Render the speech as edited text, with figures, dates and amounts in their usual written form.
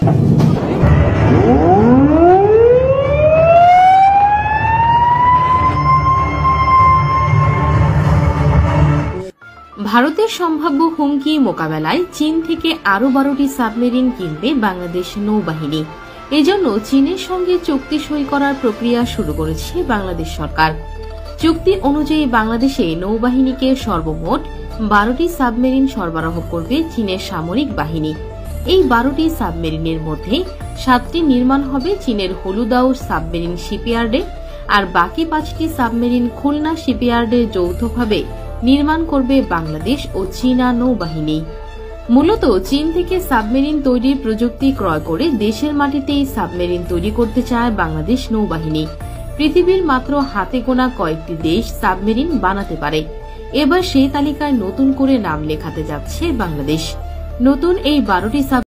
ভারতের সম্ভাব্য হুমকি মোকাবেলায় চীন থেকে আরো 12টি সাবমেরিন কিনবে বাংলাদেশ নৌবাহিনী। এজন্য চীনের সঙ্গে চুক্তি সই করার প্রক্রিয়া শুরু করেছে বাংলাদেশ সরকার। চুক্তি অনুযায়ী বাংলাদেশে নৌবাহিনীকে সর্বমোট 12টি সাবমেরিন সরবরাহ করবে চীনের সামরিক বাহিনী। এই 12টি সাবমেরিনের মধ্যে 7টি নির্মাণ হবে চীনের হলুদাও সাবমেরিন শিপইয়ার্ডে, আর বাকি 5টি সাবমেরিন খুলনা শিপইয়ার্ডে যৌথভাবে নির্মাণ করবে বাংলাদেশ ও চীনা নৌবাহিনী। মূলত চীন থেকে সাবমেরিন তৈরির প্রযুক্তি ক্রয় করে দেশের মাটিতেই সাবমেরিন তৈরি করতে চায় বাংলাদেশ নৌবাহিনী। পৃথিবীর মাত্র হাতে গোনা কয়েকটি দেশ সাবমেরিন বানাতে পারে। এবার সেই তালিকায় নতুন করে নাম লেখাতে যাচ্ছে বাংলাদেশ। নতুন এই 12টি